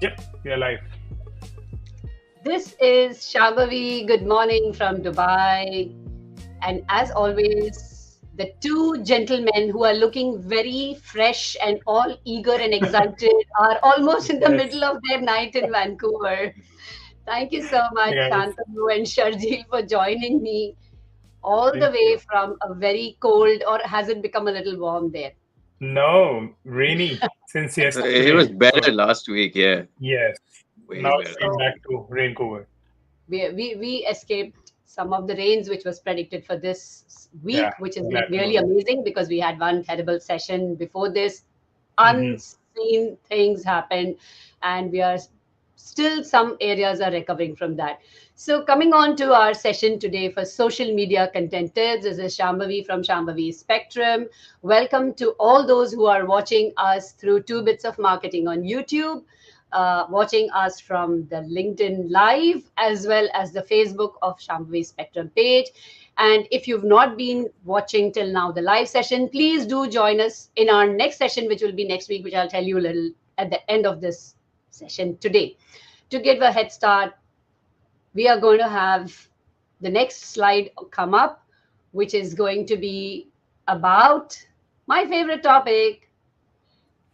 Yep, we are live. This is Shambhavi. Good morning from Dubai. And as always, the two gentlemen who are looking very fresh and all eager and excited are almost in the Yes. middle of their night in Vancouver. Thank you so much, Hey guys, Shantanu and Sharjeel, for joining me all the thank way you. from a very cold, or has it become a little warm there? No, rainy since It was yesterday. better So last week, yeah, yes, way now it's better. came So back to Vancouver. we escaped some of the rains which was predicted for this Yeah, week, which is glad like to know really that. amazing because we had one terrible session before this. Hmm. Unseen things happened, and we are still some areas are recovering from that. So coming on to our session today for social media content tips, this is Shambhavi from Shambhavi Spectrum. Welcome to all those who are watching us through Two Bits of Marketing on YouTube, watching us from the LinkedIn Live as well as the Facebook of Shambhavi Spectrum page. And if you've not been watching till now the live session, please do join us in our next session, which will be next week, which I'll tell you a little at the end of this session today. To give a head start, we are going to have the next slide come up, which is going to be about my favorite topic.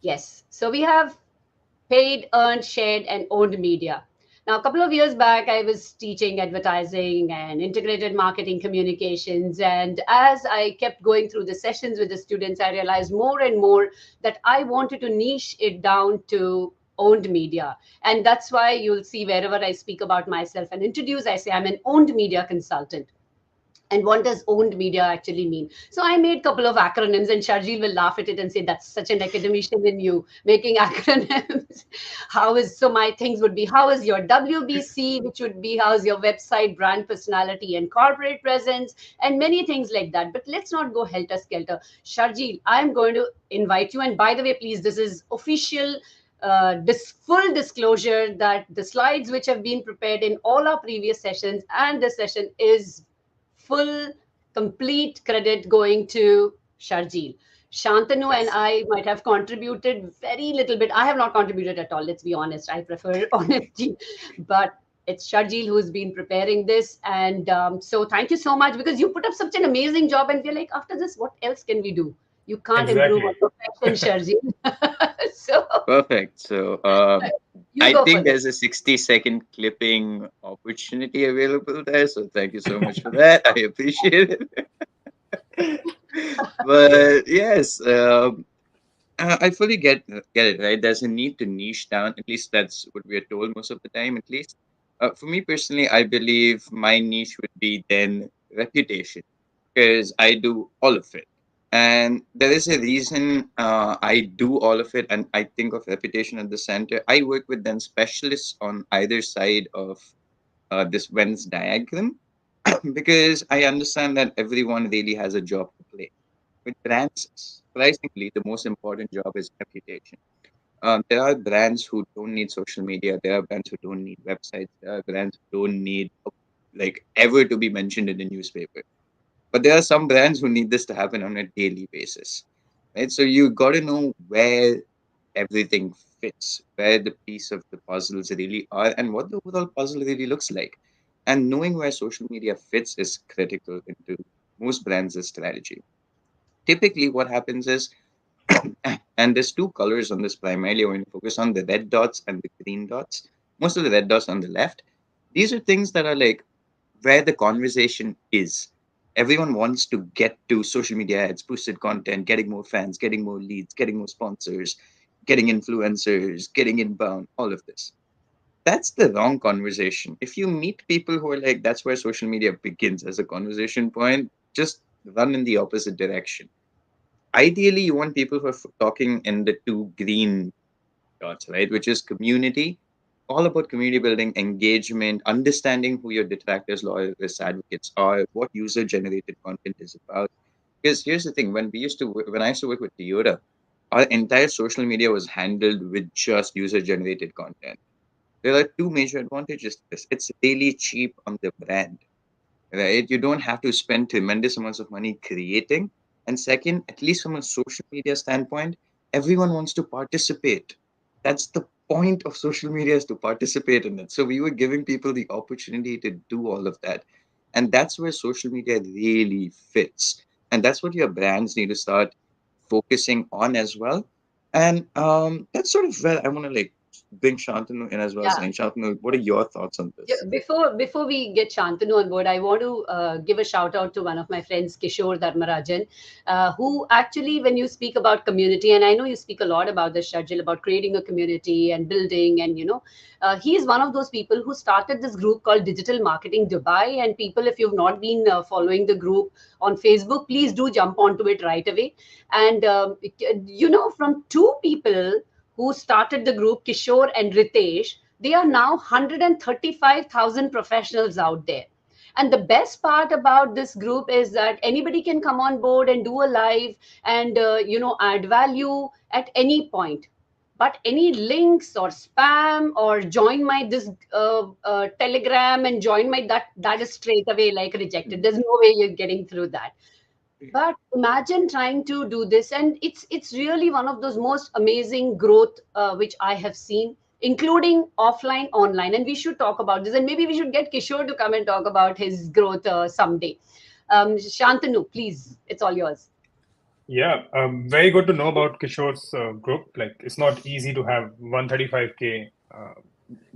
Yes. So we have paid, earned, shared, and owned media. Now, a couple of years back, I was teaching advertising and integrated marketing communications. And as I kept going through the sessions with the students, I realized more and more that I wanted to niche it down to owned media. And that's why you'll see wherever I speak about myself and introduce, I say I'm an owned media consultant. And what does owned media actually mean? So I made a couple of acronyms, and Sharjeel will laugh at it and say that's such an academician in you making acronyms. How is so my things would be, how is your WBC, which would be how's your website brand personality and corporate presence, and many things like that. But let's not go helter skelter. Sharjeel, I'm going to invite you, and by the way, please, this is official full disclosure that the slides which have been prepared in all our previous sessions and this session is full, complete credit going to Sharjeel. Shantanu and Yes. I might have contributed very little bit. I have not contributed at all, let's be honest. I prefer honesty. But it's Sharjeel who's been preparing this. And so thank you so much because you put up such an amazing job. And we're like, after this, what else can we do? You can't improve on Exactly. perfection, Sharjeel. So Perfect. So, you I go for think this. there's a 60-second clipping opportunity available there. So, thank you so much for that. I appreciate it. Yes. But yes, I fully get it. Right, there's a need to niche down. At least that's what we are told most of the time. At least, for me personally, I believe my niche would be then reputation because I do all of it. And there is a reason I do all of it, and I think of reputation at the center. I work with then specialists on either side of this Venn's diagram because I understand that everyone really has a job to play. With brands, surprisingly, the most important job is reputation. There are brands who don't need social media. There are brands who don't need websites. There are brands who don't need like ever to be mentioned in the newspaper. But there are some brands who need this to happen on a daily basis, right? So you got to know where everything fits, where the piece of the puzzles really are, and what the overall puzzle really looks like. And knowing where social media fits is critical into most brands' strategy. Typically, what happens is, and there's two colors on this primarily. When you focus on the red dots and the green dots, most of the red dots on the left, these are things that are like where the conversation is. Everyone wants to get to social media ads, boosted content, getting more fans, getting more leads, getting more sponsors, getting influencers, getting inbound, all of this. That's the wrong conversation. If you meet people who are like, that's where social media begins as a conversation point, just run in the opposite direction. Ideally, you want people who are talking in the two green dots, right? Which is community, all about community building, engagement, understanding who your detractors, loyalists, advocates are, what user generated content is about. Because here's the thing: when I used to work with Toyota, our entire social media was handled with just user generated content. There are two major advantages to this. It's really cheap on the brand, right? You don't have to spend tremendous amounts of money creating. And second, at least from a social media standpoint, everyone wants to participate. That's the point of social media is to participate in it. So we were giving people the opportunity to do all of that. And that's where social media really fits. And that's what your brands need to start focusing on as well. And that's sort of where I want to like bring Shantanu in as well. Yeah. Saying, Shantanu, what are your thoughts on Yeah, this? before we get Shantanu on board, I want to give a shout out to one of my friends, Kishore Dharmarajan, who actually, when you speak about community, and I know you speak a lot about this, Shajil, about creating a community and building, and he is one of those people who started this group called Digital Marketing Dubai. And people, if you've not been following the group on Facebook, please do jump onto it right away. And from two people who started the group, Kishore and Ritesh, they are now 135,000 professionals out there. And the best part about this group is that anybody can come on board and do a live and add value at any point. But any links or spam or join my this telegram and join my that is straight away like rejected. There's no way you're getting through that. But imagine trying to do this, and it's really one of those most amazing growth which I have seen, including offline, online. And we should talk about this, and maybe we should get Kishore to come and talk about his growth someday. Shantanu, please, it's all yours. Yeah, very good to know about Kishore's group. Like, it's not easy to have 135K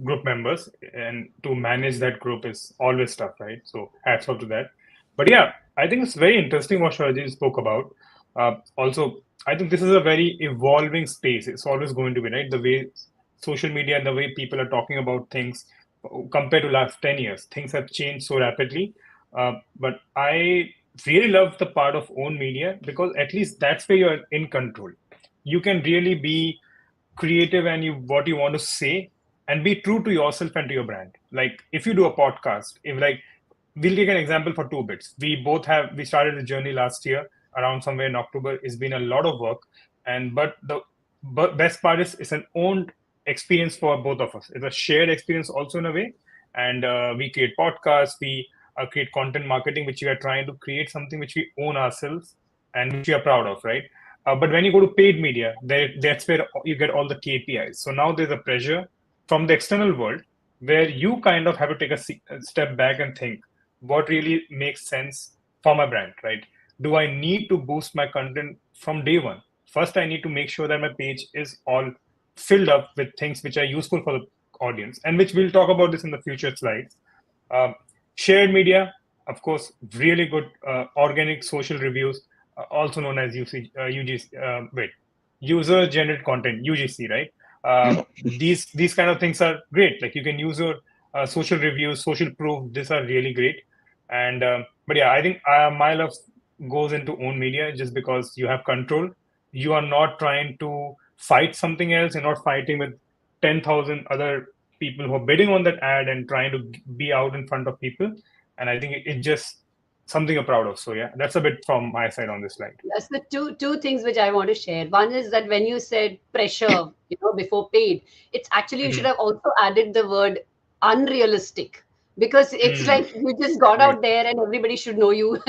group members, and to manage that group is always tough, right? So, hats off to that. But yeah, I think it's very interesting what Sharaji spoke about. Also, I think this is a very evolving space. It's always going to be, right? The way social media and the way people are talking about things compared to last 10 years, things have changed so rapidly. But I really love the part of own media, because at least that's where you're in control. You can really be creative and you what you want to say, and be true to yourself and to your brand. Like, if you do a podcast, if like, we'll take an example for 2 bits. We started the journey last year around somewhere in October. It's been a lot of work, and but the best part is it's an owned experience for both of us. It's a shared experience also in a way. And we create podcasts, we create content marketing, which we are trying to create something which we own ourselves and which we are proud of, right? But when you go to paid media, that's where you get all the KPIs. So now there's a pressure from the external world, where you kind of have to take a step back and think, what really makes sense for my brand, right? Do I need to boost my content from day one? First, I need to make sure that my page is all filled up with things which are useful for the audience, and which we'll talk about this in the future slides. Um, Shared media, of course, really good organic social reviews, also known as UGC, user-generated content, UGC, right? These kind of things are great. Like, you can use your social reviews, social proof. These are really great. And but yeah, I think my love goes into own media, just because you have control. You are not trying to fight something else. You're not fighting with 10,000 other people who are bidding on that ad and trying to be out in front of people. And I think it's just something I'm proud of. So yeah, that's a bit from my side on this slide. That's the two things which I want to share. One is that when you said pressure, before paid, it's actually you should Mhm. have also added the word unrealistic, because it's Mm, like you just got right. out there and everybody should know you,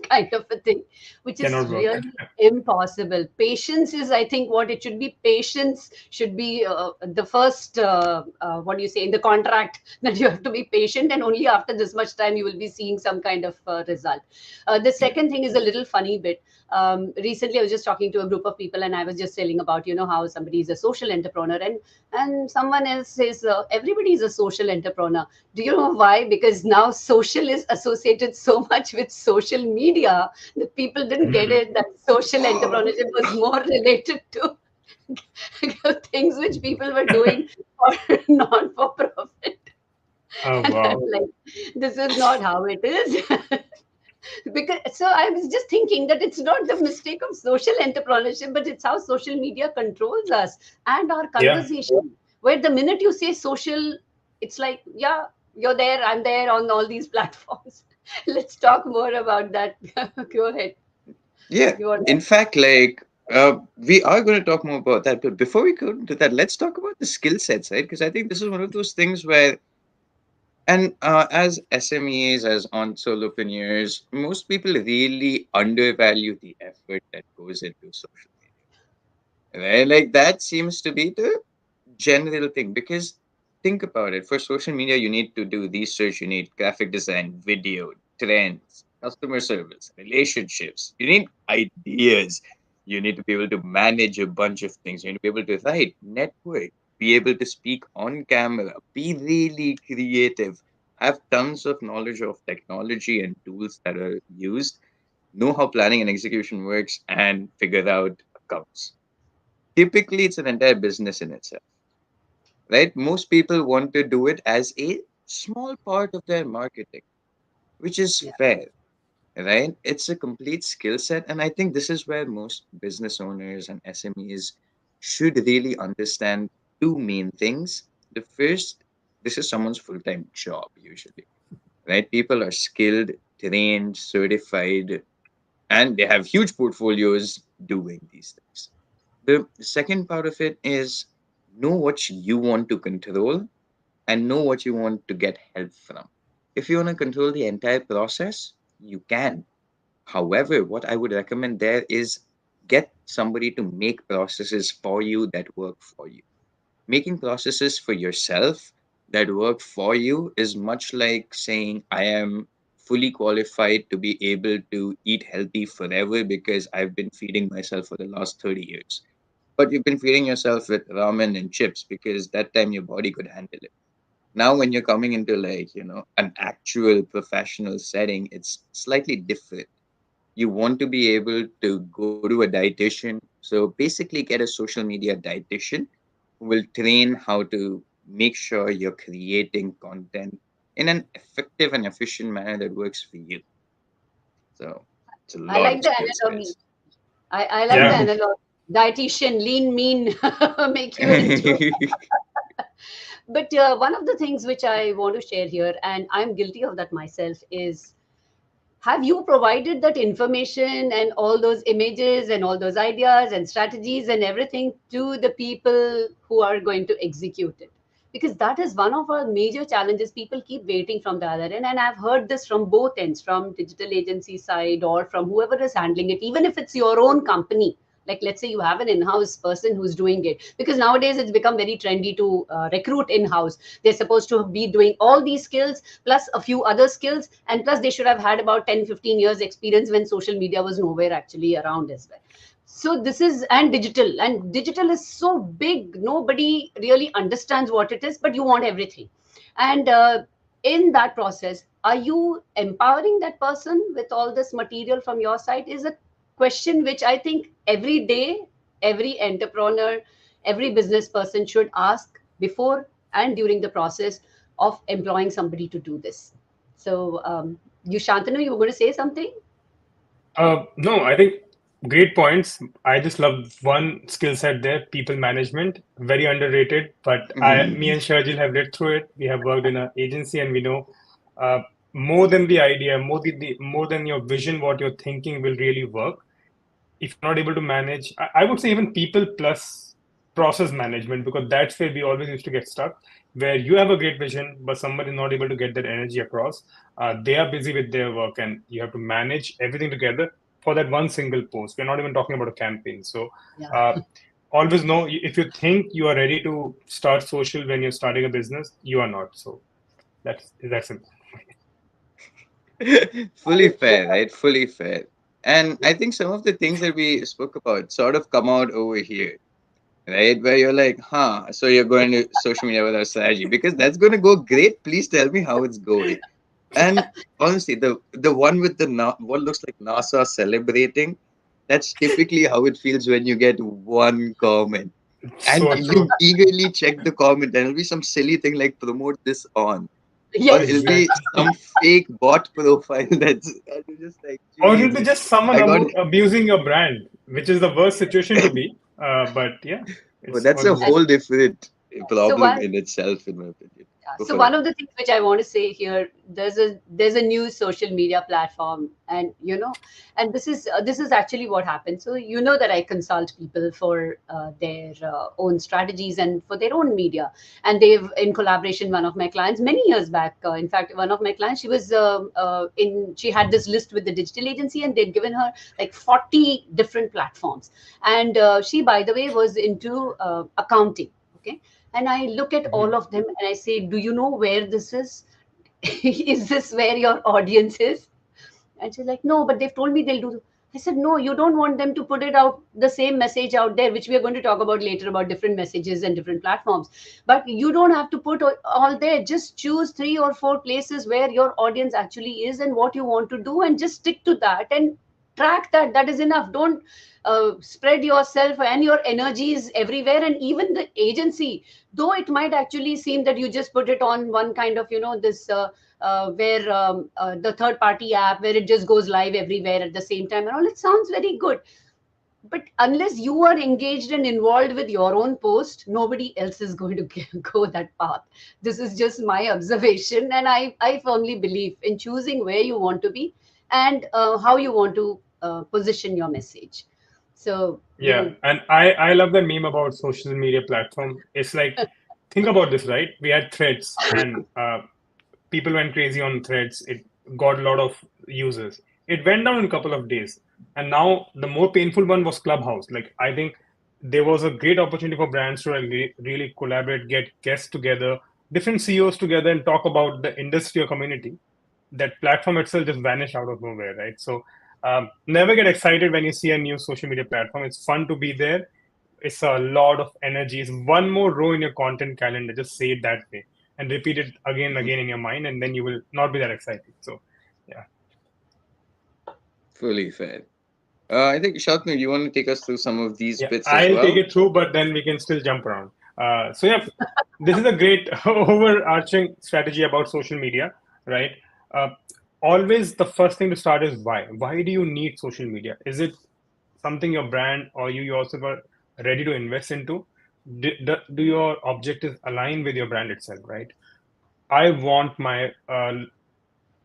kind of a thing, which is Cannot work. really impossible. Patience is, I think, what it should be. Patience should be the first. What do you say in the contract, that you have to be patient, and only after this much time you will be seeing some kind of result. The Yeah. second thing is a little funny bit. Recently, I was just talking to a group of people, and I was just telling about how somebody is a social entrepreneur, and someone else says everybody is a social entrepreneur. Do you know why? Because now social is associated so much with social media that people didn't get Mhm. it. That social entrepreneurship was more related to things which people were doing for non for profit. Oh And I'm wow. like, this is not how it is. Because so I was just thinking that it's not the mistake of social entrepreneurship, but it's how social media controls us and our Yeah. conversation. Where the minute you say social, it's like, yeah, you're there, I'm there on all these platforms. Let's talk more about that. Go ahead. Yeah, You want in fact, like we are going to talk more about that. But before we go into that, let's talk about the skill sets, right? Because I think this is one of those things where, and as SMEs, as on solopreneurs, most people really undervalue the effort that goes into social media, right? Like that seems to be the general thing, because think about it. For social media, you need to do research, you need graphic design, video, trends, customer service, relationships, you need ideas, you need to be able to manage a bunch of things, you need to be able to write, network, be able to speak on camera, be really creative, have tons of knowledge of technology and tools that are used, know how planning and execution works, and figure out accounts. Typically, it's an entire business in itself, right? Most people want to do it as a small part of their marketing, which is Yeah. fair, right? It's a complete skill set. And I think this is where most business owners and SMEs should really understand two main things. The first, this is someone's full time job, usually, right? People are skilled, trained, certified, and they have huge portfolios doing these things. The second part of it is know what you want to control and know what you want to get help from. If you want to control the entire process, you can. However, what I would recommend there is get somebody to make processes for you that work for you. Making processes for yourself that work for you is much like saying, I am fully qualified to be able to eat healthy forever because I've been feeding myself for the last 30 years. But you've been feeding yourself with ramen and chips because that time your body could handle it. Now when you're coming into, like, an actual professional setting, it's slightly different. You want to be able to go to a dietitian, so basically get a social media dietitian who will train how to make sure you're creating content in an effective and efficient manner that works for you. So it's a I lot like of the skills, analogy. guys. I like the Yeah. analogy. Dietitian, lean, mean, make you into. But one of the things which I want to share here, and I'm guilty of that myself, is have you provided that information and all those images and all those ideas and strategies and everything to the people who are going to execute it? Because that is one of our major challenges. People keep waiting from the other end, and I've heard this from both ends, from digital agency side or from whoever is handling it, even if it's your own company. Like, let's say you have an in-house person who's doing it, because nowadays it's become very trendy to recruit in-house. They're supposed to be doing all these skills plus a few other skills, and plus they should have had about 10, 15 years experience when social media was nowhere actually around as well. So this is, and digital is so big, nobody really understands what it is, but you want everything. And in that process, are you empowering that person with all this material from your side is a question which I think every day, every entrepreneur, every business person should ask before and during the process of employing somebody to do this. So, you, Shantanu, you were going to say something? No, I think great points. I just love one skill set there, people management, very underrated. But me Mhm. and Sharjil have read through it. We have worked in an agency, and we know uh, more than the idea, more than your vision, what you're thinking will really work. If you're not able to manage, I would say even people plus process management, because that's where we always used to get stuck, where you have a great vision, but someone is not able to get that energy across. They are busy with their work, and you have to manage everything together for that one single post. We're not even talking about a campaign. So Yeah. uh, always know, if you think you are ready to start social when you're starting a business, you are not. So that's simple. Fully fair, right? Fully fair. And I think some of the things that we spoke about sort of come out over here, right? Where you're like, huh, so you're going to social media without strategy because that's going to go great. Please tell me how it's going. And honestly, the one with the what looks like NASA celebrating, that's typically how it feels when you get one comment. And So you true. eagerly check the comment, and it'll be some silly thing like promote this on, or it'll Yes. be Exactly. some fake bot profile and you're just like, Or it'll be Jesus, just someone I got. abusing your brand, which is the worst situation to be. But yeah, Well, it's that's a always there. whole different So problem one, in itself, in my opinion. yeah. Go So for it. one of the things which I want to say here, there's a new social media platform, and and this is actually what happened. So that I consult people for their own strategies and for their own media, and they've in collaboration. One of my clients many years back, in fact, one of my clients, she had this list with the digital agency, and they'd given her like 40 different platforms, and she, by the way, was into accounting. Okay, And I look at Mhm. all of them and I say, do you know where this is? Is this where your audience is? And she's like, no, but they've told me they'll do. I said, no, you don't want them to put it out, the same message out there, which we are going to talk about later about different messages and different platforms. But you don't have to put all there. Just choose 3 or 4 places where your audience actually is and what you want to do, and just stick to that and track that. That is enough. Don't spread yourself and your energies everywhere. And even the agency, though it might actually seem that you just put it on one kind of, this. Where the third party app where it just goes live everywhere at the same time and all, it sounds very good, but unless you are engaged and involved with your own post, nobody else is going to go that path. This is just my observation, and I firmly believe in choosing where you want to be and how you want to position your message. So Yeah, and I love the meme about social media platform. It's like, think about this, right? We had threads, and people went crazy on threads. It got a lot of users. It went down in a couple of days, and now the more painful one was Clubhouse. Like, I think there was a great opportunity for brands to really collaborate, get guests together, different CEOs together, and talk about the industry or community. That platform itself just vanished out of nowhere, right? So never get excited when you see a new social media platform. It's fun to be there. It's a lot of energy. It's one more row in your content calendar. Just say it that way and repeat it again and again in your mind, and then you will not be that excited. So, yeah. Fully fair. I think Shalini, do you want to take us through some of these Yeah, bits as I'll take well? it through, but then we can still jump around. So yeah, this is a great overarching strategy about social media, right? Uh, Always the first thing to start is why. Why do you need social media? Is it something your brand or you yourself are ready to invest into? Do your objectives align with your brand itself, right? I want my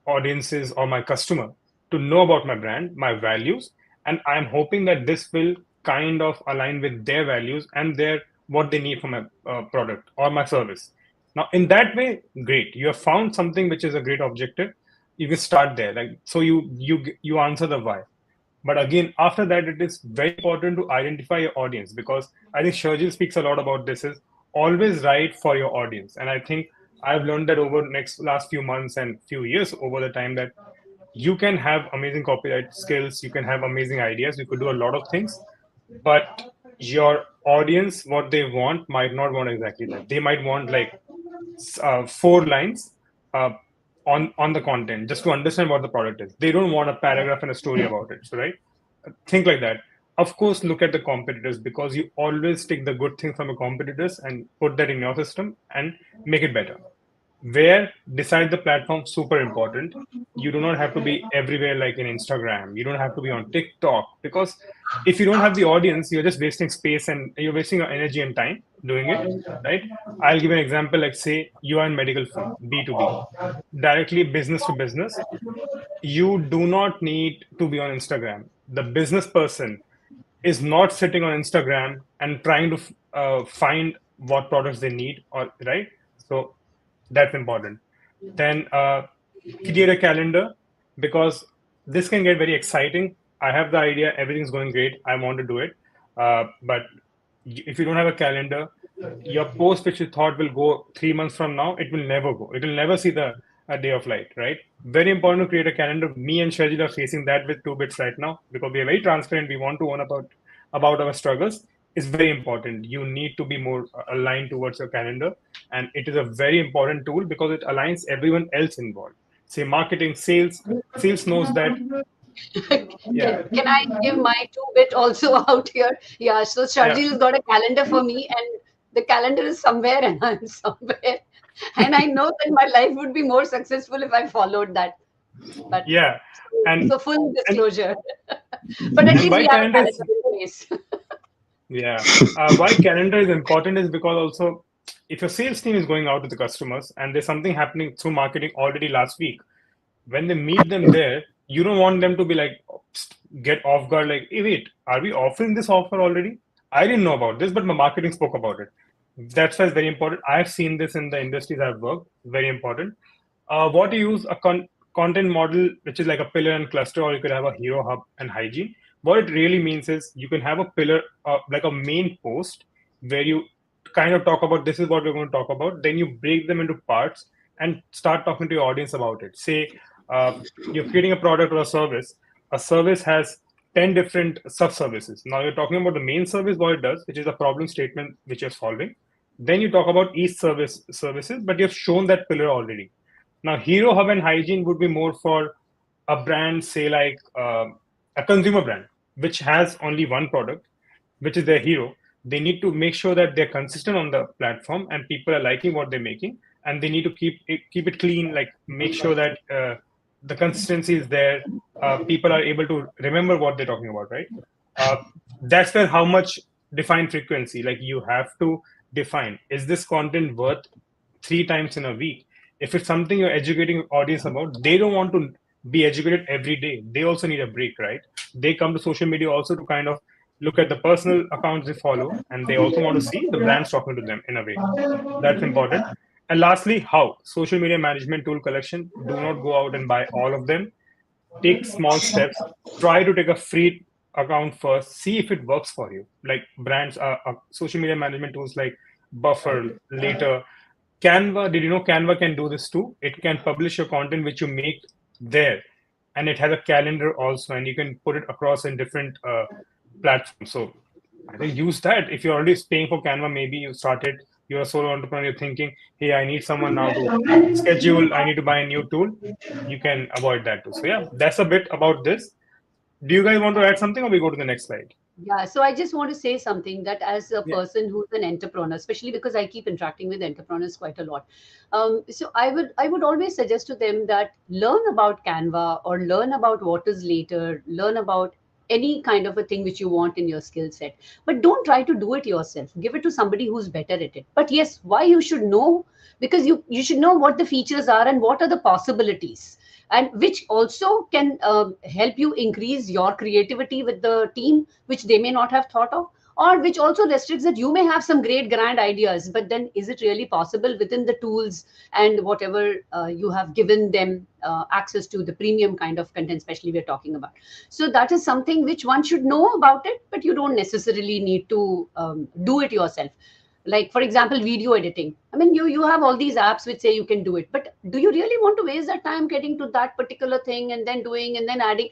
audiences or my customer to know about my brand, my values, and I'm hoping that this will kind of align with their values and their what they need from my product or my service. Now, in that way, great. You have found something which is a great objective. You can start there. Like so, you answer the why. But again, after that, it is very important to identify your audience because I think Sherjil speaks a lot about this is always write for your audience. And I think I've learned that over next last few months and few years over the time that you can have amazing copyright skills, you can have amazing ideas, you could do a lot of things, but your audience, what they want, might not want exactly that. They might want like 4 lines uh, on the content just to understand what the product is. They don't want a paragraph and a story about it. So right, think like that. Of course, look at the competitors because you always take the good things from the competitors and put that in your system and make it better. Where decide the platform super important. You do not have to be everywhere like in Instagram. You don't have to be on TikTok because if you don't have the audience, you're just wasting space and you're wasting your energy and time doing it, right? I'll give an example. Like say you are in medical field, B2B, directly business to business. You do not need to be on Instagram. The business person is not sitting on Instagram and trying to find what products they need or right. So that's important. Then create a calendar because this can get very exciting. I have the idea, everything's going great. I want to do it, but if you don't have a calendar, your post which you thought will go 3 months from now, it will never go. It will never see the a day of light, right? Very important to create a calendar. Me and Shajil are facing that with 2 bits right now because we are very transparent. We want to own about our struggles. It's very important. You need to be more aligned towards your calendar, and it is a very important tool because it aligns everyone else involved. Say marketing, sales. Sales knows that. Yeah, can I give my 2 bit also out here? Yeah, so yeah, Sharjil has got a calendar for me, and the calendar is somewhere, and I'm somewhere. And I know that my life would be more successful if I followed that. But yeah, and so full and disclosure. But at and least why we have a calendar is calendar in place. Yeah. Why calendar is important is because also if your sales team is going out to the customers and there's something happening through marketing already last week, when they meet them there, you don't want them to be like get off guard, like, hey, wait, are we offering this offer already? I didn't know about this, but my marketing spoke about it. That's why it's very important. I've seen this in the industries I've worked. Very important. What you use a content model, which is like a pillar and cluster, or you could have a hero hub and hygiene. What it really means is you can have a pillar, like a main post where you kind of talk about this is what we're going to talk about, then you break them into parts and start talking to your audience about it. Say you're creating a product or a service. A service has 10 different sub services. Now you're talking about the main service, what it does, which is a problem statement which you're solving. Then you talk about each services, but you've shown that pillar already. Now Hero Hub and Hygiene would be more for a brand, say like a consumer brand, which has only one product, which is their hero. They need to make sure that they're consistent on the platform and people are liking what they're making, and they need to keep it clean, like make sure that the consistency is there. People are able to remember what they're talking about, right? uh, that's where how much define frequency, like you have to define, is this content worth 3 times in a week? If it's something you're educating audience about, they don't want to be educated every day. They also need a break, right? They come to social media also to kind of look at the personal accounts they follow, and they also want to see the brands talking to them in a way. That's important. And lastly, how social media management tool collection. Do not go out and buy all of them. Take small steps. Try to take a free account first. See if it works for you. Like brands, social media management tools like Buffer, Later, Canva. Did you know Canva can do this too? It can publish your content which you make there, and it has a calendar also, and you can put it across in different platforms. So I think use that. If you're already paying for Canva, maybe you started, you're a solo entrepreneur, you're thinking, hey, I need someone now to schedule, I need to buy a new tool. You can avoid that too. So yeah, that's a bit about this. Do you guys want to add something, or we go to the next slide? Yeah, so I just want to say something that as a Yeah. person who's an entrepreneur, especially because I keep interacting with entrepreneurs quite a lot, so I would always suggest to them that learn about Canva or learn about what is later, learn about any kind of a thing which you want in your skill set, but don't try to do it yourself. Give it to somebody who's better at it. But yes, why you should know, because you should know what the features are and what are the possibilities, and which also can help you increase your creativity with the team, which they may not have thought of, or which also restricts that you may have some great grand ideas, but then is it really possible within the tools and whatever you have given them access to the premium kind of content, especially we're talking about. So that is something which one should know about it, but you don't necessarily need to do it yourself. Like for example, video editing. I mean, you have all these apps which say you can do it, but do you really want to waste that time getting to that particular thing and then doing and then adding?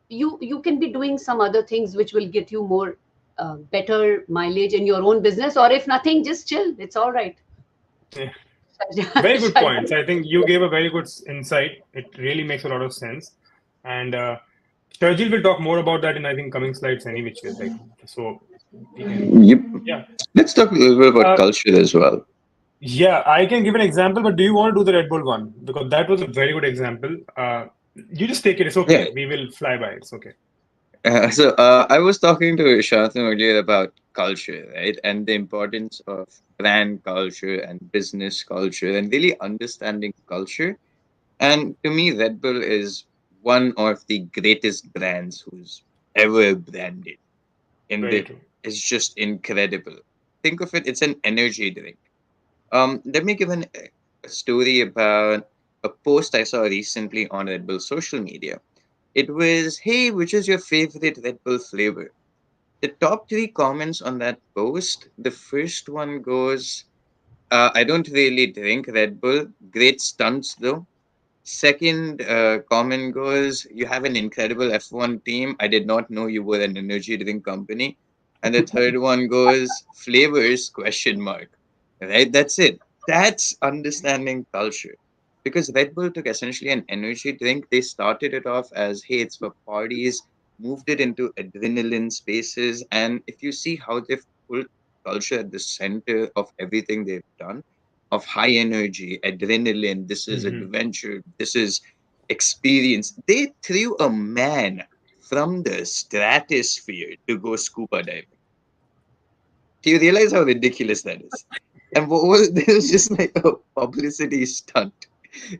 You can be doing some other things which will get you more better mileage in your own business, or if nothing, just chill, it's all right. Yeah. Very good Shall points. I think you gave a very good insight. It really makes a lot of sense. And Sharjil will talk more about that in, I think, coming slides any which way. Like, so we can, Yep. yeah. Let's talk a little bit about Uh, culture as well. yeah, I can give an example, but do you want to do the Red Bull one? Because that was a very good example. You just take it. It's Yeah. okay. We will fly by. It's okay. I was talking to Shantanu earlier about culture, right? And the importance of brand culture and business culture and really understanding culture. And to me, Red Bull is one of the greatest brands who's ever branded. And Very it true. is just incredible. Think of it, it's an energy drink. Let me give a story about a post I saw recently on Red Bull social media. It was, hey, which is your favorite Red Bull flavor? The top three comments on that post, the first one goes, I don't really drink Red Bull. Great stunts though. Second comment goes, you have an incredible F1 team. I did not know you were an energy drink company. And the third one goes, flavors question mark. Right? That's it. That's understanding culture. Because Red Bull took essentially an energy drink. They started it off as, hey, it's for parties, moved it into adrenaline spaces. And if you see how they've put culture at the center of everything they've done, of high energy, adrenaline, this is Hmm. adventure, this is experience. They threw a man from the stratosphere to go scuba diving. Do you realize how ridiculous that is? And what was this was just like a publicity stunt,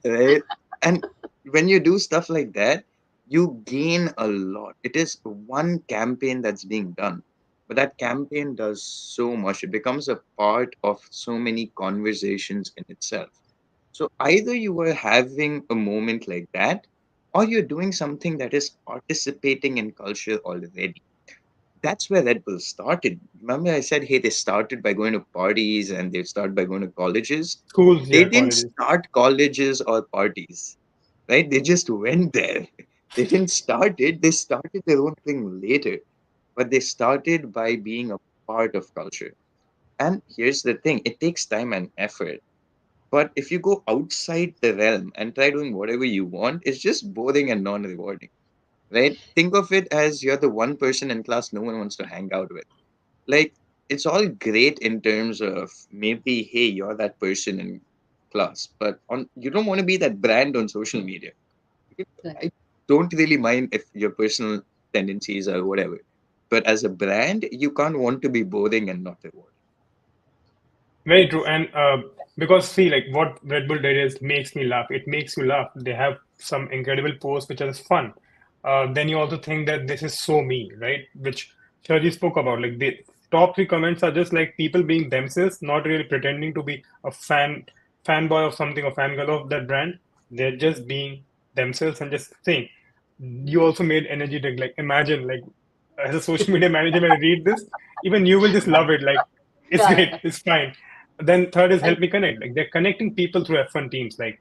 right? And when you do stuff like that, you gain a lot. It is one campaign that's being done, but that campaign does so much. It becomes a part of so many conversations in itself. So either you are having a moment like that, or you're doing something that is participating in culture already. that's where Red Bull started. Remember, I said, hey, they started by going to parties and they started by going to colleges. Schools, They yeah, didn't colleges. start colleges or parties, right? They just went there. They didn't start it. They started their own thing later, but they started by being a part of culture. And here's the thing, it takes time and effort. But if you go outside the realm and try doing whatever you want, it's just boring and non rewarding, right? Think of it as you're the one person in class no one wants to hang out with. Like, it's all great in terms of maybe, hey, you're that person in class, but on you don't want to be that brand on social media. Okay? I don't really mind if your personal tendencies or whatever. But as a brand, you can't want to be boring and not rewarding. Very true. And because see, like what Red Bull did is makes me laugh. It makes you laugh. They have some incredible posts which are just fun. Then you also think that this is so me, right? Which Shaji spoke about. Like the top three comments are just like people being themselves, not really pretending to be a fanboy of something or fangirl of that brand. They're just being themselves and just saying. You also made energy drink. Like imagine, like as a social media manager, when I read this, even you will just love it. Like it's Yeah, great, it's fine. Then third is and help me connect. Like they're connecting people through F1 teams. Like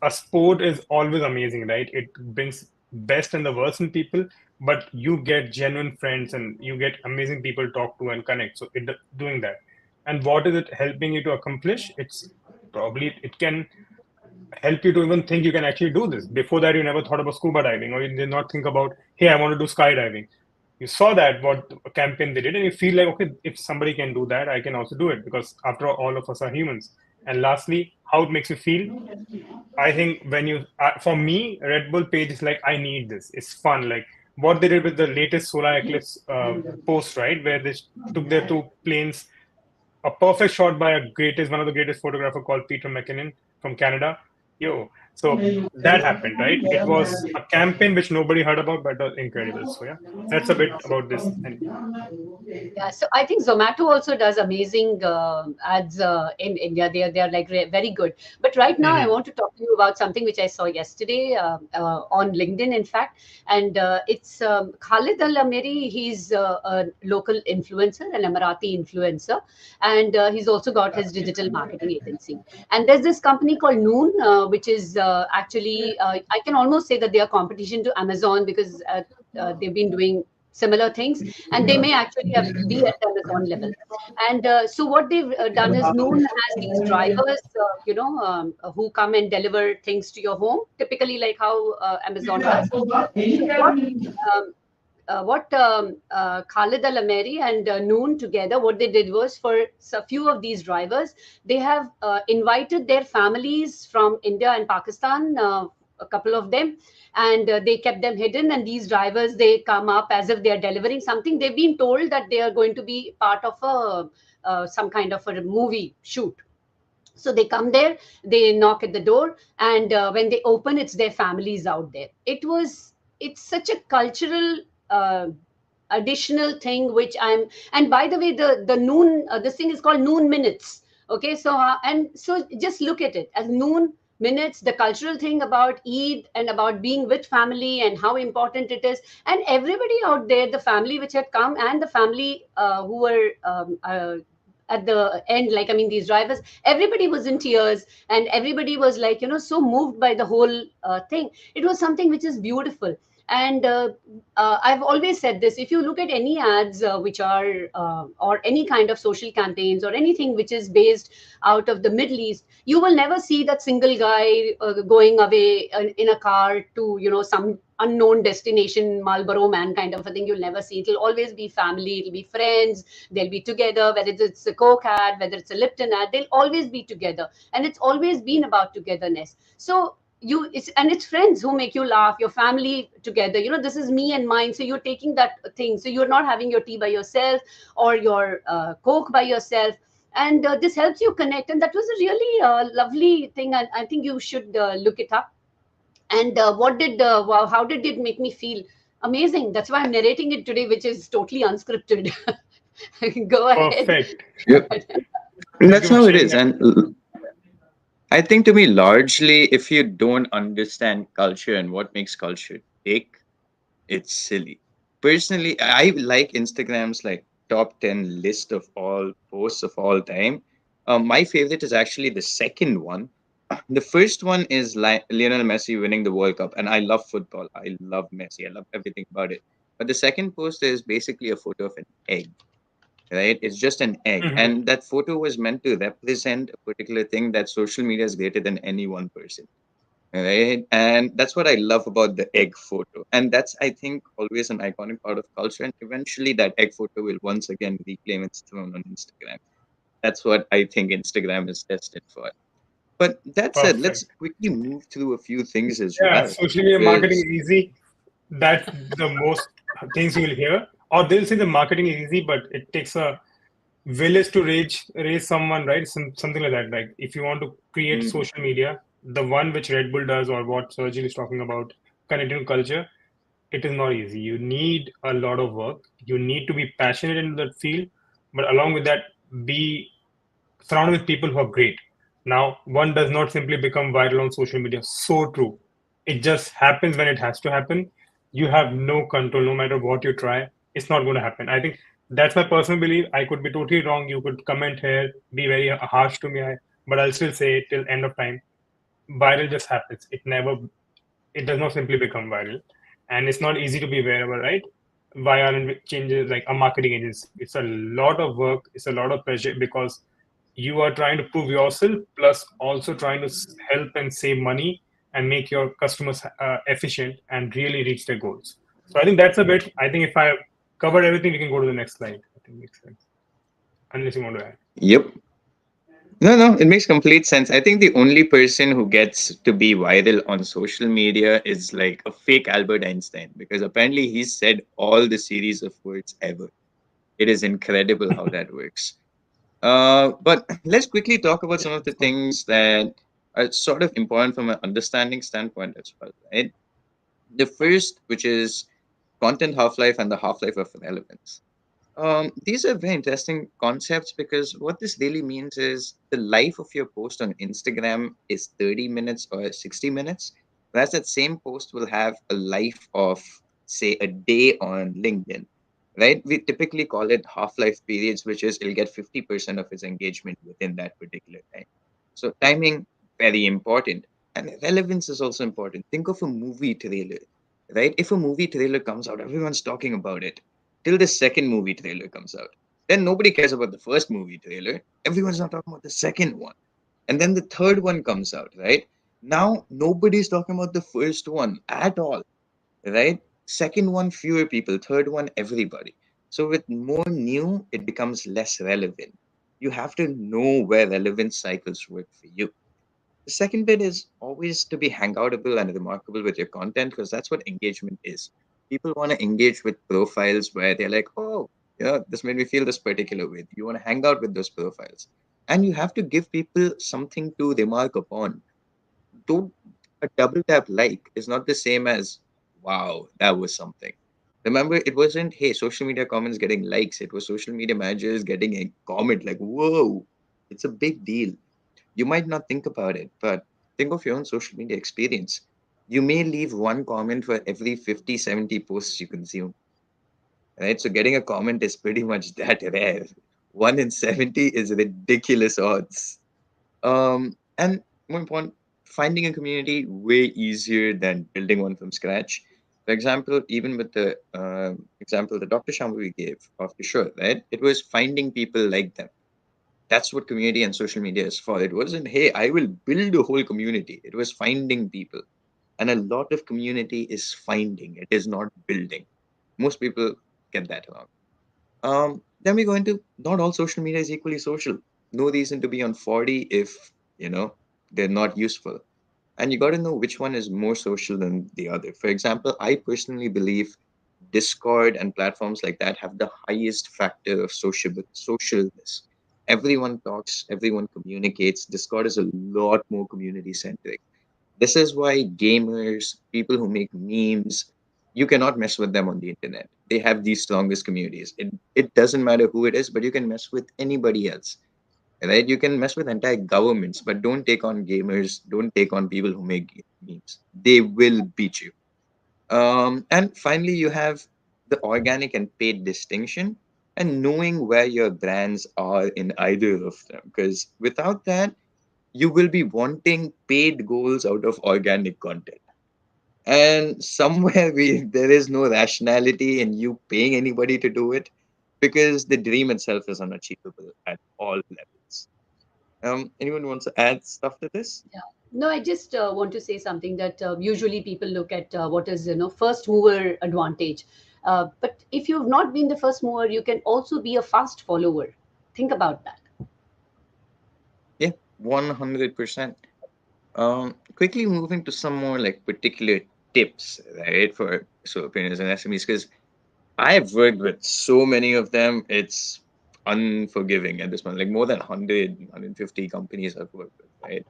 a sport is always amazing, right? It brings best and the worst in people, but you get genuine friends and you get amazing people to talk to and connect. So it doing that. And what is it helping you to accomplish? It's probably it can help you to even think you can actually do this. Before that, you never thought about scuba diving, or you did not think about, hey, I want to do skydiving. You saw that what campaign they did, and you feel like, okay, if somebody can do that, I can also do it because after all of us are humans. And lastly, how it makes you feel. I think when you, for me, Red Bull page is like, I need this. It's fun. Like what they did with the latest solar eclipse post, right, where they took their two planes, a perfect shot by one of the greatest photographer called Peter McKinnon from Canada. Yo, so that happened, right? It was a campaign which nobody heard about, but it was incredible. So yeah, that's a bit about this. And yeah, so I think Zomato also does amazing ads in India. They are like very good. But right now, I mhm. want to talk to you about something which I saw yesterday on LinkedIn, in fact, and it's Khalid Al Amiri. He's a local influencer, an Emirati influencer, and he's also got his digital marketing agency. And there's this company called Noon, which is actually I can almost say that they are competition to Amazon because they've been doing similar things, and they may actually be at the Amazon level. And so what they've done is Noon has these drivers, who come and deliver things to your home, typically like how Amazon does. So what Khalid Al Ameri and Noon together, what they did was for a few of these drivers, they have invited their families from India and Pakistan, a couple of them, and they kept them hidden. And these drivers, they come up as if they are delivering something. They've been told that they are going to be part of a some kind of a movie shoot. So they come there, they knock at the door, and when they open, it's their families out there. It's such a cultural uh, additional thing which I'm. And by the way, the Noon, this thing is called Noon Minutes. Okay, so and so just look at it as Noon Minutes, the cultural thing about Eid and about being with family and how important it is. And everybody out there, the family which had come and the family who were at the end, like, I mean, these drivers, everybody was in tears, and everybody was like, so moved by the whole thing. It was something which is beautiful. And I've always said this: if you look at any ads which are or any kind of social campaigns or anything which is based out of the Middle East, you will never see that single guy going away in a car to some unknown destination, Marlboro Man kind of a thing. You'll never see. It'll always be family, it'll be friends, they'll be together. Whether it's a Coke ad, whether it's a Lipton ad, they'll always be together, and it's always been about togetherness. So it's friends who make you laugh, your family together. This is me and mine. So you're taking that thing, so you're not having your tea by yourself or your Coke by yourself. And this helps you connect, and that was a really lovely thing. I think you should look it up. And wow, how did it make me feel? Amazing. That's why I'm narrating it today, which is totally unscripted. Go ahead. Perfect. Yep. And Thank that's you for how it sharing is. that. And I think to me, largely, if you don't understand culture and what makes culture tick, it's silly. Personally, I like Instagram's like top 10 list of all posts of all time. My favorite is actually the second one. The first one is Lionel Messi winning the World Cup, and I love football. I love Messi. I love everything about it. But the second post is basically a photo of an egg, right? It's just an egg, Hmm. and that photo was meant to represent a particular thing that social media is greater than any one person, right? And that's what I love about the egg photo, and that's, I think, always an iconic part of culture, and eventually that egg photo will once again reclaim its throne on Instagram. That's what I think Instagram is destined for. But that said, let's Perfect. quickly move through a few things as Yeah, well, social media marketing because is easy. That's the most things you will hear. Or they'll say the marketing is easy, but it takes a village to raise someone, right? Something like that. Like if you want to create Mhm. social media, the one which Red Bull does or what Sergio is talking about, connecting to culture, it is not easy. You need a lot of work. You need to be passionate in that field, but along with that, be surrounded with people who are great. Now, one does not simply become viral on social media. So true. It just happens when it has to happen. You have no control, no matter what you try. It's not going to happen. I think that's my personal belief. I could be totally wrong. You could comment here, be very harsh to me, but I'll still say till end of time. Viral just happens. It does not simply become viral, and it's not easy to be wearable, right? Viral changes like a marketing agency. It's a lot of work. It's a lot of pressure because you are trying to prove yourself, plus also trying to help and save money and make your customers efficient and really reach their goals. So I think that's a bit. I think if I covered everything, we can go to the next slide. I think makes sense. Unless you want to add. yep. No, no, it makes complete sense. I think the only person who gets to be viral on social media is like a fake Albert Einstein, because apparently he said all the series of words ever. It is incredible how that works. But let's quickly talk about some of the So, things that are sort of important from an understanding standpoint as well, right? The first, which is content half life and the half life of relevance. These are very interesting concepts because what this really means is the life of your post on Instagram is 30 minutes or 60 minutes, whereas that same post will have a life of, say, a day on LinkedIn, right? We typically call it half life periods, which is it'll get 50% of its engagement within that particular time. So, timing, very important. And relevance is also important. Think of a movie trailer, right? If a movie trailer comes out, everyone's talking about it till the second movie trailer comes out. Then nobody cares about the first movie trailer. Everyone's not talking about the second one. And then the third one comes out, right? Now nobody's talking about the first one at all, right? Second one, fewer people. Third one, everybody. So with more new, it becomes less relevant. You have to know where relevance cycles work for you. The second bit is always to be hangoutable and remarkable with your content because that's what engagement is. People want to engage with profiles where they're like, oh, yeah, this made me feel this particular way. You want to hang out with those profiles. And you have to give people something to remark upon. Don't A double tap like is not the same as wow, that was something. Remember, it wasn't hey, social media comments getting likes, it was social media managers getting a comment like, whoa, it's a big deal. You might not think about it, but think of your own social media experience. You may leave one comment for every 50, 70 posts you consume, right? So getting a comment is pretty much that rare. One in 70 is ridiculous odds. And more important, finding a community way easier than building one from scratch. For example, even with the example that Dr. Shambhavi gave of Kishore, right? It was finding people like them. That's what community and social media is for. It wasn't, hey, I will build a whole community. It was finding people. And a lot of community is finding, it is not building. Most people get that wrong. Then we go into not all social media is equally social. No reason to be on 40 if, you know, they're not useful. And you got to know which one is more social than the other. For example, I personally believe Discord and platforms like that have the highest factor of socialness. Everyone talks, everyone communicates. Discord is a lot more community centric. This is why gamers, people who make memes, you cannot mess with them on the internet. They have the strongest communities. It doesn't matter who it is, but you can mess with anybody else, right? You can mess with entire governments, but don't take on gamers, don't take on people who make memes. They will beat you. And finally, you have the organic and paid distinction, and knowing where your brands are in either of them. Because without that, you will be wanting paid goals out of organic content. And somewhere there is no rationality in you paying anybody to do it because the dream itself is unachievable at all levels. Anyone wants to add stuff to this? Yeah. No, I just want to say something that usually people look at what is first mover advantage. But if you've not been the first mover, you can also be a fast follower. Think about that. Yeah, 100%. Quickly moving to some more like particular tips, right, for solopreneurs and SMEs, because I've worked with so many of them. It's unforgiving at this point, like more than 100, companies I've worked with, right?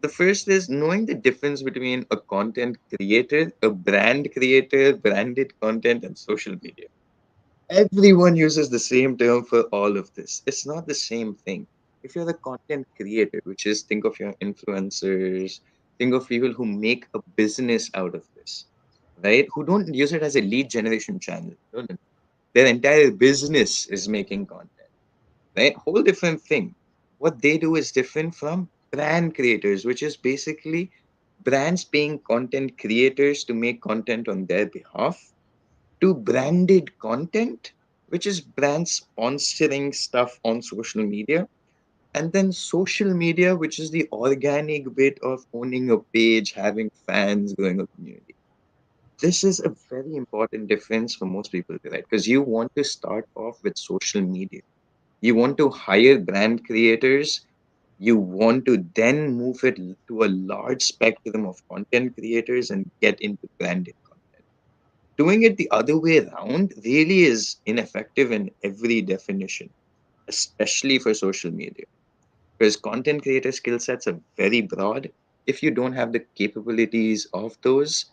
The first is knowing the difference between a content creator, a brand creator, branded content, and social media. Everyone uses the same term for all of this. It's not the same thing. If you're the content creator, which is think of your influencers, think of people who make a business out of this, right? Who don't use it as a lead generation channel. No, no, no. Their entire business is making content, right? Whole different thing. What they do is different from brand creators, which is basically brands paying content creators to make content on their behalf, to branded content, which is brands sponsoring stuff on social media, and then social media, which is the organic bit of owning a page, having fans, growing a community. This is a very important difference for most people, right? Because you want to start off with social media. You want to hire brand creators. You want to then move it to a large spectrum of content creators and get into branded content. Doing it the other way around really is ineffective in every definition, especially for social media. Because content creator skill sets are very broad. If you don't have the capabilities of those,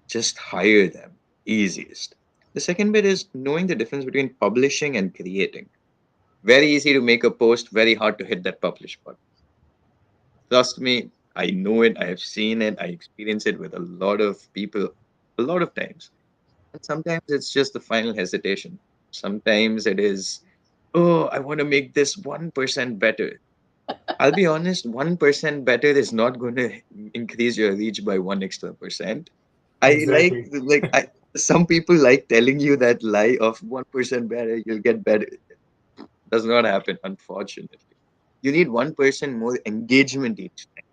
just hire them. Easiest. The second bit is knowing the difference between publishing and creating. Very easy to make a post, very hard to hit that publish button. Trust me, I know it, I have seen it, I experience it with a lot of people a lot of times. And sometimes it's just the final hesitation. Sometimes it is, oh, I want to make this 1% better. I'll be honest, 1% better is not going to increase your reach by one extra percent. I Exactly. some people like telling you that lie of 1% better, you'll get better. Does not happen, unfortunately. You need 1% more engagement each time.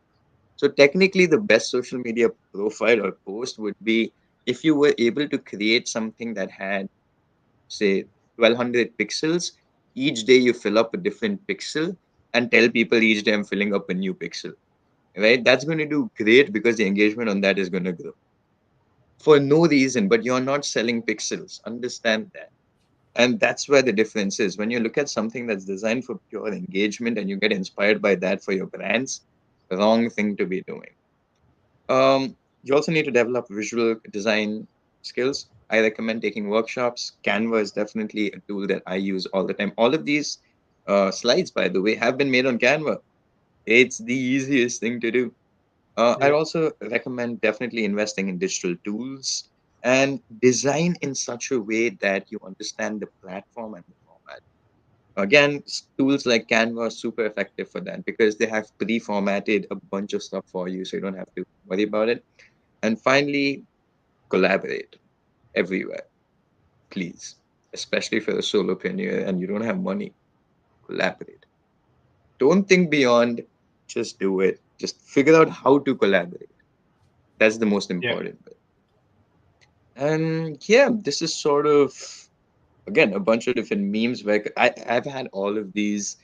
So technically, the best social media profile or post would be if you were able to create something that had, say, 1200 pixels. Each day you fill up a different pixel and tell people each day I'm filling up a new pixel. Right? That's going to do great because the engagement on that is going to grow for no reason, but you're not selling pixels. Understand that. And that's where the difference is. When you look at something that's designed for pure engagement and you get inspired by that for your brands, wrong thing to be doing. You also need to develop visual design skills. I recommend taking workshops. Canva is definitely a tool that I use all the time. All of these slides, by the way, have been made on Canva. It's the easiest thing to do. I Yeah. also recommend definitely investing in digital tools and design in such a way that you understand the platform and the format. Again, tools like Canva are super effective for that because they have pre-formatted a bunch of stuff for you, so you don't have to worry about it. And finally, collaborate everywhere, please. Especially if you're a solopreneur and you don't have money, collaborate. Don't think beyond, just do it. Just figure out how to collaborate. That's the most Yeah. important bit. And yeah, this is sort of again a bunch of different memes where I've had all of these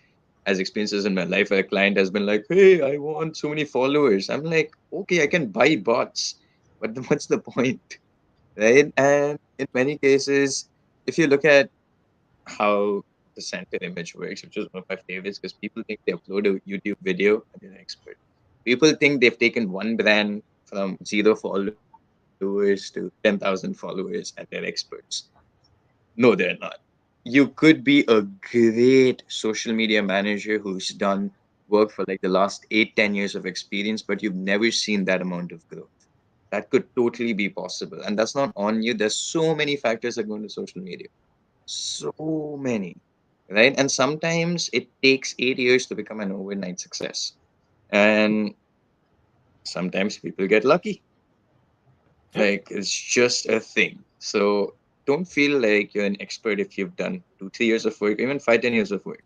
as experiences in my life where a client has been like, hey, I want so many followers. I'm like, okay, I can buy bots, but then what's the point? Right? And in many cases, if you look at how the center image works, which is one of my favorites, because people think they upload a YouTube video and they're an expert. People think they've taken one brand from 0 followers to 10,000 followers and they're experts. No, they're not. You could be a great social media manager who's done work for like the last 8, 10 years of experience, but you've never seen that amount of growth. That could totally be possible. And that's not on you. There's so many factors that go into social media. So many. Right? And sometimes it takes 8 years to become an overnight success. And sometimes people get lucky. Yep. Like it's just a thing. So don't feel like you're an expert if you've done 2, 3 years of work, even 5, 10 years of work.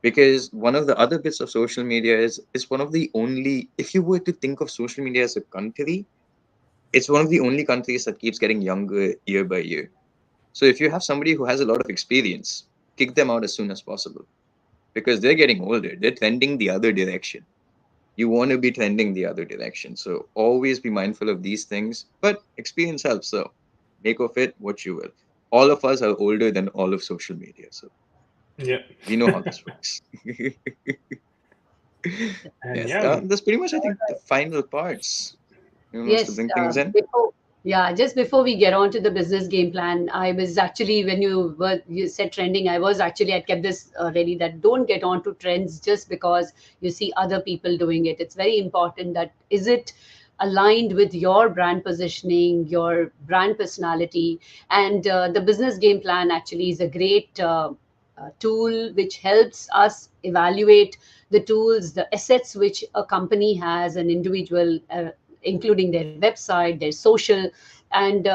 Because one of the other bits of social media is one of the only, if you were to think of social media as a country, it's one of the only countries that keeps getting younger year by year. So if you have somebody who has a lot of experience, kick them out as soon as possible because they're getting older. They're trending the other direction. You want to be trending the other direction. So always be mindful of these things. But experience helps. So make of it what you will. All of us are older than all of social media. So Yeah. we know how this works. And Yes. yeah, That's pretty much, I think, the final parts. You want us to Yes, bring things in? before yeah, just before we get on to the business game plan, I was actually when you said trending, I was actually I kept this ready that don't get on to trends just because you see other people doing it. It's very important that is it aligned with your brand positioning, your brand personality, and the business game plan actually is a great tool which helps us evaluate the tools, the assets which a company has, an individual, including their website, their social. And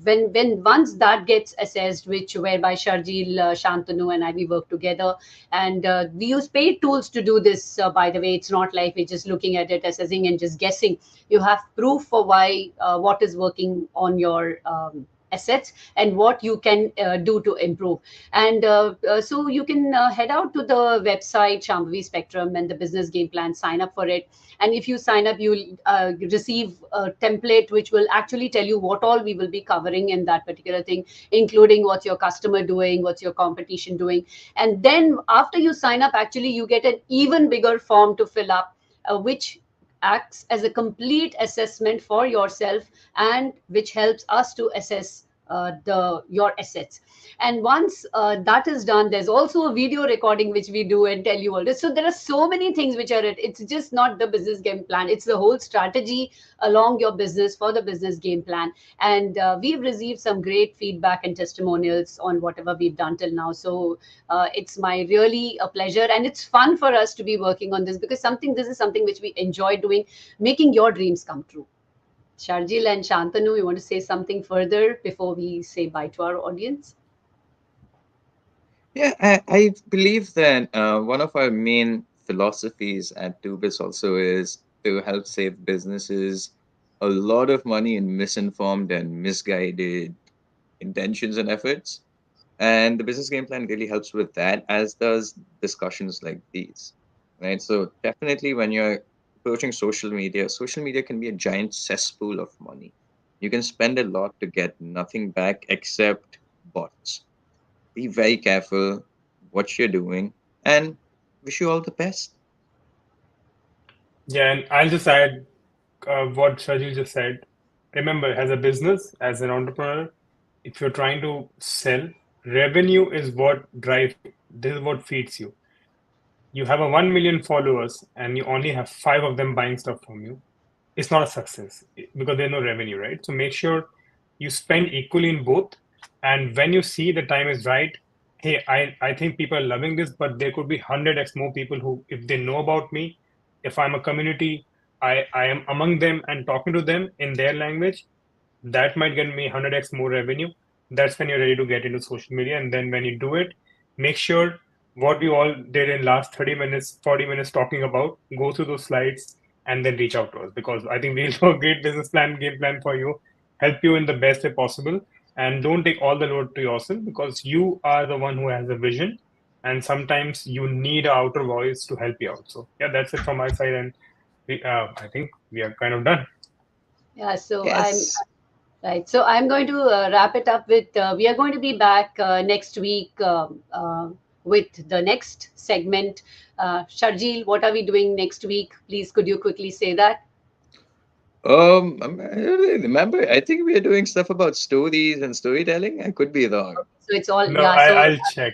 when once that gets assessed, which whereby Sharjil, Shantanu, and I we work together, and we use paid tools to do this. By the way, it's not like we're just looking at it, assessing, and just guessing. You have proof for why what is working on your assets and what you can do to improve. And so you can head out to the website Shambhavi Spectrum and the business game plan, sign up for it. And if you sign up, you'll receive a template which will actually tell you what all we will be covering in that particular thing, including what's your customer doing, what's your competition doing. And then after you sign up, actually you get an even bigger form to fill up, which acts as a complete assessment for yourself and which helps us to assess the your assets. And once that is done, there's also a video recording which we do and tell you all this. So there are so many things which are it. It's just not the business game plan, it's the whole strategy along your business for the business game plan. And we've received some great feedback and testimonials on whatever we've done till now. So it's my really a pleasure, and it's fun for us to be working on this because something this is something which we enjoy doing, making your dreams come true. Sharjil and Shantanu, you want to say something further before we say bye to our audience? Yeah, I believe that one of our main philosophies at Tubis also is to help save businesses a lot of money in misinformed and misguided intentions and efforts. And the business game plan really helps with that, as does discussions like these. Right. So definitely when you're approaching social media can be a giant cesspool of money. You can spend a lot to get nothing back except bots. Be very careful what you're doing and wish you all the best. yeah, and I'll just add what Shajil just said. Remember, as a business, as an entrepreneur, if you're trying to sell, revenue is what drives you. This is what feeds you. You have a 1 million followers and you only have five of them buying stuff from you. It's not a success because there's no revenue, right? So make sure you spend equally in both. And when you see the time is right, hey, I think people are loving this, but there could be 100x more people who, if they know about me, if I'm a community, I am among them and talking to them in their language, that might get me 100x more revenue. That's when you're ready to get into social media. And then when you do it, make sure what we all did in last 30 minutes, 40 minutes talking about, go through those slides and then reach out to us because I think we'll do a great business plan, game plan for you, help you in the best way possible. And don't take all the load to yourself because you are the one who has a vision. And sometimes you need an outer voice to help you out. So yeah, that's it from my side. And I think we are kind of done. Yeah, so I'm Yes. right. So I'm going to wrap it up with we are going to be back next week with the next segment. Sharjil, what are we doing next week? Please, could you quickly say that? I don't really remember. I think we are doing stuff about stories and storytelling. I could be wrong. So it's all, No, yeah. So I'll check.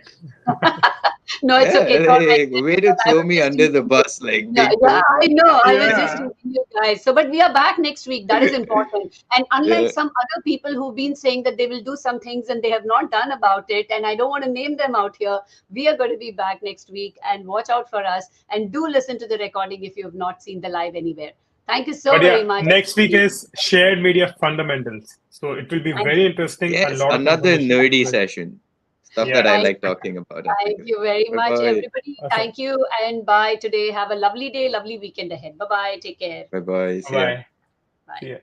no, it's Yeah, okay. It's all right. like, way to I throw was me just under the teasing you. bus, like Yeah, big yeah, boat. I know. I was just Yeah. teasing you guys. So, but we are back next week. That is important. And unlike Yeah, some other people who've been saying that they will do some things and they have not done about it, and I don't want to name them out here, we are going to be back next week and watch out for us and do listen to the recording if you have not seen the live anywhere. Thank you so But very yeah, much. next week is shared media fundamentals. So it will be Thank very you. interesting. A yes, lot of another information. nerdy session. Stuff that Yeah. I Thank like talking about. Thank you very Bye much, bye. everybody. Awesome. Thank you and bye today. Have a lovely day, lovely weekend ahead. Bye bye. Take care. Bye bye. Bye See ya. bye. See Bye. ya.